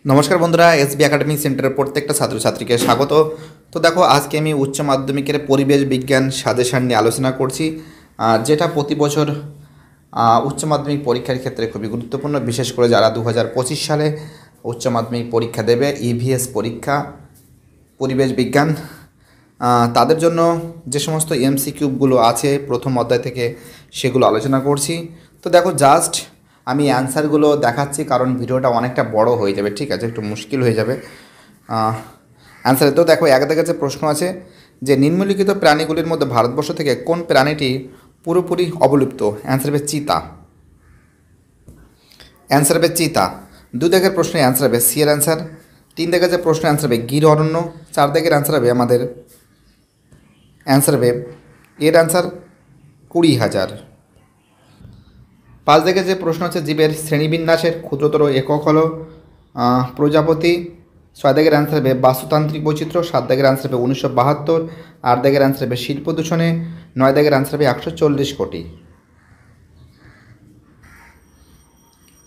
নমস্কার বন্ধুরা, SB academic সেন্টারের প্রত্যেকটা ছাত্রছাত্রীকে স্বাগত। তো দেখো, আজকে আমি উচ্চ মাধ্যমিকের পরিবেশ বিজ্ঞান সাজেশন নিয়ে আলোচনা করছি, যেটা প্রতি বছর উচ্চ মাধ্যমিক পরীক্ষার ক্ষেত্রে খুবই গুরুত্বপূর্ণ, বিশেষ করে যারা 2025 সালে উচ্চ মাধ্যমিক পরীক্ষা দেবে, ইভিএস পরীক্ষা পরিবেশ বিজ্ঞান, তাদের জন্য যে সমস্ত এমসিকিউগুলো আছে প্রথম অধ্যায় থেকে সেগুলো আলোচনা করছি। তো দেখো, জাস্ট আমি অ্যান্সারগুলো দেখাচ্ছি কারণ ভিডিওটা অনেকটা বড় হয়ে যাবে, ঠিক আছে, একটু মুশকিল হয়ে যাবে অ্যান্সারে। তো দেখো, এক কাছে প্রশ্ন আছে যে নিম্নলিখিত প্রাণীগুলির মধ্যে ভারতবর্ষ থেকে কোন প্রাণীটি পুরোপুরি অবলুপ্ত? অ্যান্সার হবে চিতা। অ্যান্সার হবে চিতা। দুই দাগের প্রশ্নে অ্যান্সার হবে সি এর অ্যান্সার। তিন দাগের যে প্রশ্ন অ্যান্সার হবে গির অরণ্য। চার দাগের অ্যান্সার হবে আমাদের অ্যান্সার হবে এর অ্যান্সার 20,000। পাঁচ দাগের যে প্রশ্ন আছে জীবের শ্রেণীবিন্যাসের ক্ষুদ্রতর একক হলো প্রজাপতি। ছয় দাগের অ্যান্সার হবে বাস্তুতান্ত্রিক বৈচিত্র্য। সাত দাগের অ্যান্সার হবে 1972। আট দাগের অ্যান্সার হবে শিল্প দূষণে। নয় দাগের অ্যান্সার হবে 140 কোটি।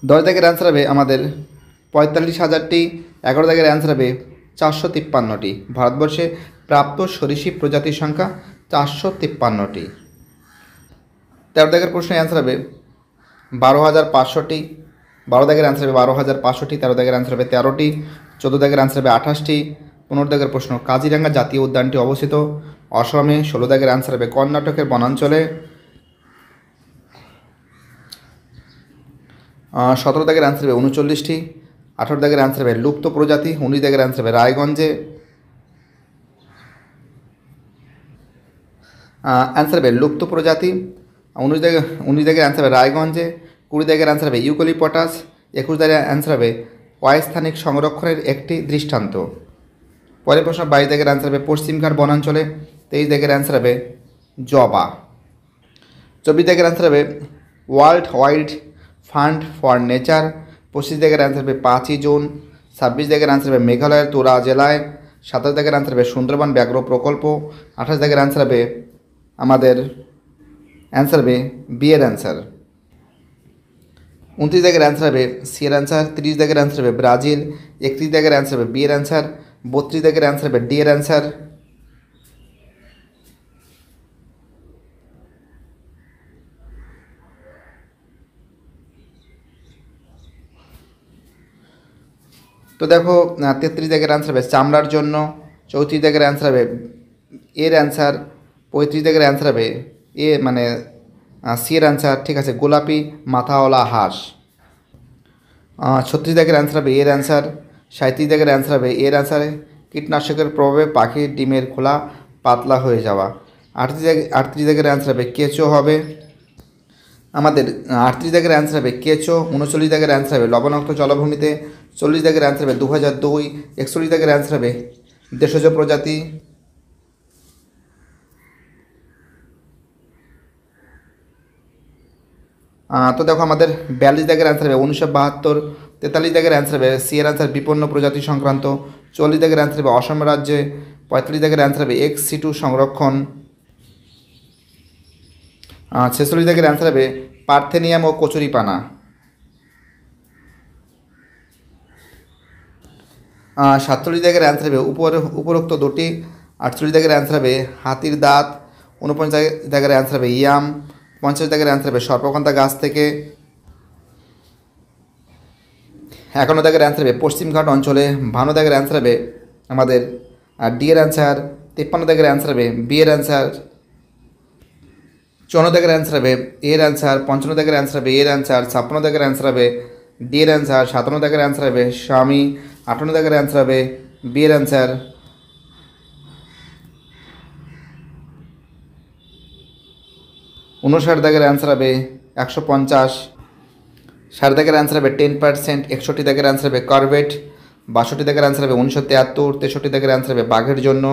10 দাগের অ্যান্সার হবে আমাদের 45,000টি। 11 দাগের অ্যান্সার হবে 453টি। ভারতবর্ষে প্রাপ্ত সরীসৃপ প্রজাতির সংখ্যা 453টি। 13 দাগের প্রশ্নের অ্যান্সার হবে 12,500টি। 12 দাগের অ্যান্সার হবে 12,500টি। 13 দাগের অ্যান্সার হবে 13টি। 14 দাগের অ্যান্সার হবে 28টি। 15 দাগের প্রশ্ন কাজিরাঙ্গা জাতীয় উদ্যানটি অবস্থিত অসমে। 16 দাগের অ্যান্সার হবে কর্ণাটকের বনাঞ্চলে। 17 দাগের অ্যান্সার হবে 39টি। 18 দাগের অ্যান্সার হবে লুপ্ত প্রজাতি। 19 দাগের অ্যান্সার হবে রায়গঞ্জে। অ্যান্সার হবে লুপ্ত প্রজাতি। 19 দাগের অ্যান্সার হবে রায়গঞ্জে। 20 দাগের অ্যান্সার হবে ইউক্যালিপটাস। 21 দাগের অ্যান্সার হবে অস্থানিক সংরক্ষণের একটি দৃষ্টান্ত। পরের প্রশ্ন 22 দাগের অ্যান্সার হবে পশ্চিমঘাট বনাঞ্চলে। 23 দাগের অ্যান্সার হবে জবা। 24 দাগের অ্যান্সার হবে world wild fund for nature. 25 দাগের অ্যান্সার হবে 5ই জুন। 26 দাগের অ্যান্সার হবে মেঘালয়ের তুরা জেলায়। 27 দাগের অ্যান্সার হবে সুন্দরবন ব্যাঘ্র প্রকল্প। 28 দাগের অ্যান্সার হবে আমাদের অ্যান্সার হবে বি এর অ্যান্সার। 29 দাগের অ্যান্সার হবে সি এর অ্যান্সার। 30 দাগের অ্যান্সার হবে ব্রাজিল। 31 দাগের অ্যান্সার হবে বি এর অ্যান্সার। 32 দাগের অ্যান্সার হবে ডি এর অ্যান্সার। তো দেখো, 33 দাগের অ্যান্সার হবে চামড়ার জন্য। 34 দাগের অ্যান্সার হবে এর অ্যান্সার। 35 দাগের অ্যান্সার হবে এ মানে সি এর অ্যান্সার, ঠিক আছে, গোলাপি মাথাওয়ালা হাঁস। 36 দাগের অ্যান্সার হবে এর অ্যান্সার। 37 দাগের অ্যান্সার হবে এর অ্যান্সারে কীটনাশকের প্রভাবে পাখির ডিমের খোলা পাতলা হয়ে যাওয়া। 38 দাগের অ্যান্সার হবে কেঁচো হবে আমাদের। 38 দাগের অ্যান্সার হবে কেঁচো। 39 দাগের অ্যান্সার হবে লবণাক্ত জলভূমিতে। 40 দাগের অ্যান্সার হবে 2002। 41 দাগের অ্যান্সার হবে দেশজ প্রজাতি। তো দেখো, আমাদের 42 দাগের অ্যান্সার হবে 1972। 43 দাগের অ্যান্সার হবে সি এর অ্যান্সার বিপন্ন প্রজাতি সংক্রান্ত। 40 দাগের অ্যান্সার হবে অসম রাজ্যে। 45 দাগের অ্যান্সার হবে XC2 সংরক্ষণ। 46 দাগের অ্যান্সার হবে পার্থেনিয়াম ও কচুরিপানা। 47 দাগের অ্যান্সার হবে উপরোক্ত দুটি। 48 দাগের অ্যান্সার হবে হাতির দাঁত। 49 দাগের অ্যান্সার হবে ইয়াম। 50 দাগের অ্যান্সার হবে সর্পকান্তা গাছ থেকে। 51 দাগের অ্যান্সার হবে পশ্চিমঘাট অঞ্চলে। 52 দাগের অ্যান্সার হবে আমাদের ডি এর অ্যান্সার। 53 দাগের অ্যান্সার হবে বি এর অ্যান্সার। 54 দাগের অ্যান্সার হবে এর অ্যান্সার। 55 দাগের অ্যান্সার হবে এর অ্যান্সার। 56 দাগের অ্যান্সার হবে ডি এর অ্যান্সার। 57 দাগের অ্যান্সার হবে স্বামী। 58 দাগের অ্যান্সার হবে বি এর অ্যান্সার। 59 দাগের অ্যান্সার হবে 150। 60 দাগের অ্যান্সার হবে 10%। 61 দাগের অ্যান্সার হবে করভেট। 62 দাগের অ্যান্সার হবে 1973। 63 দাগের অ্যান্সার হবে বাঘের জন্য।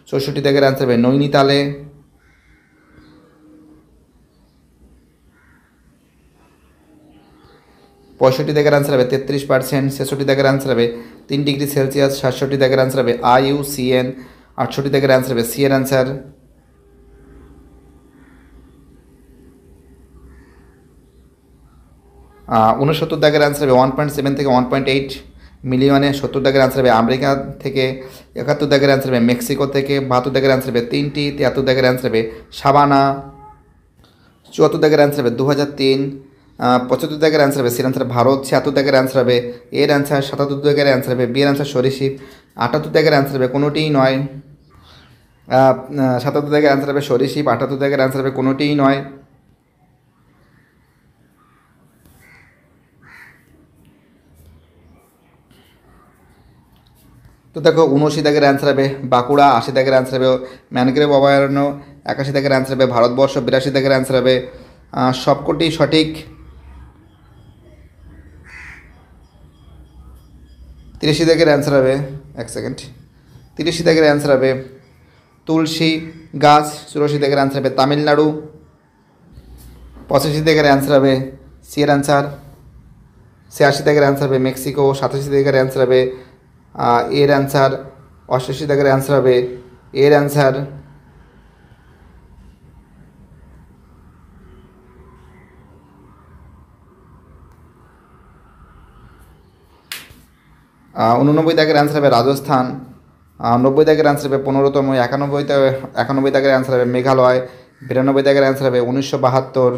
64 দাগের অ্যান্সার হবে নৈনিতালে। 65 দাগের অ্যান্সার হবে 33%। 66 দাগের অ্যান্সার হবে 3 ডিগ্রি সেলসিয়াস। 67 দাগের অ্যান্সার হবে IUCN। 68 দাগের অ্যান্সার হবে সি এর অ্যান্সার। 69 দাগের অ্যান্সার হবে 1.7 থেকে 1.8 মিলিয়নে। 70 দাগের অ্যান্সার হবে আমেরিকা থেকে। 71 দাগের অ্যান্সার হবে মেক্সিকো থেকে। 72 দাগের অ্যান্সার হবে 3টি। 73 দাগের অ্যান্সার হবে সাবানা। 74 দাগের অ্যান্সার হবে 2003। 75 দাগের অ্যান্সার হবে সির অ্যান্সার ভারত। 76 দাগের অ্যান্সার হবে এর অ্যান্সার। 77 দাগের অ্যান্সার হবে বি এর অ্যান্সার সরীসৃপ। 78 দাগের অ্যান্সার হবে কোনোটিই নয়। 77 দাগের অ্যান্সার হবে সরীসৃপ। 78 দাগের অ্যান্সার হবে কোনোটিই নয়। তো দেখো 79 দাগের অ্যান্সার হবে বাঁকুড়া। 80 দাগের অ্যান্সার হবে ম্যানগ্রেভ অভয়ারণ্য। 81 দাগের অ্যান্সার হবে ভারতবর্ষ। 82 দাগের অ্যান্সার হবে সবকটি সঠিক। 83 দাগের অ্যান্সার হবে 83 দাগের অ্যান্সার হবে তুলসী গাছ। 84 দাগের অ্যান্সার হবে তামিলনাড়ু। 85 দাগের অ্যান্সার হবে সি এর অ্যান্সার। 86 দাগের অ্যান্সার হবে মেক্সিকো। 87 দাগের অ্যান্সার হবে এর অ্যান্সার। 88 দাগের অ্যান্সার হবে এর অ্যান্সার। 89 দাগের অ্যান্সার হবে রাজস্থান। 90 দাগের অ্যান্সার হবে 15তম। 91 দাগের অ্যান্সার হবে মেঘালয়। 92 দাগের অ্যান্সার হবে 1972।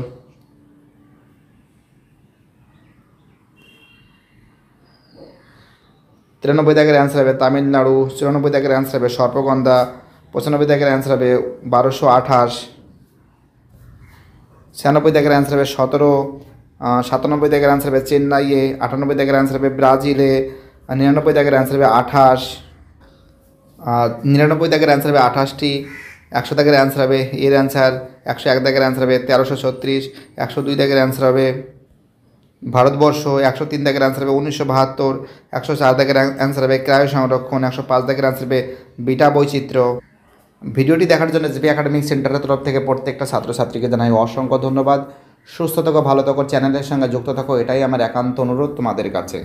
93 দাগের অ্যান্সার হবে তামিলনাড়ু। 94 দাগের অ্যান্সার হবে সর্পগন্ধা। 95 দাগের অ্যান্সার হবে 1228। 96 দাগের অ্যান্সার হবে 17। 97 দাগের অ্যান্সার হবে চেন্নাইয়ে। 98 দাগের অ্যান্সার হবে ব্রাজিলে। 99 দাগের অ্যান্সার হবে 28। 99 দাগের অ্যান্সার হবে 28টি। 100 দাগের অ্যান্সার হবে এর অ্যান্সার। 101 দাগের অ্যান্সার হবে 1336। 102 দাগের অ্যান্সার হবে ভারতবর্ষ। 103 দাগের অ্যান্সার হবে 1972। 104 দাগের অ্যান্সার হবে ক্রায় সংরক্ষণ। 105 দাগের অ্যান্সার হবে বিটা বৈচিত্র্য। ভিডিওটি দেখার জন্য জিপি একাডেমিক সেন্টারের তরফ থেকে প্রত্যেকটা ছাত্রছাত্রীকে জানাই অসংখ্য ধন্যবাদ। সুস্থ থাকো, ভালো থাকো, চ্যানেলের সঙ্গে যুক্ত থাকো, এটাই আমার একান্ত অনুরোধ তোমাদের কাছে।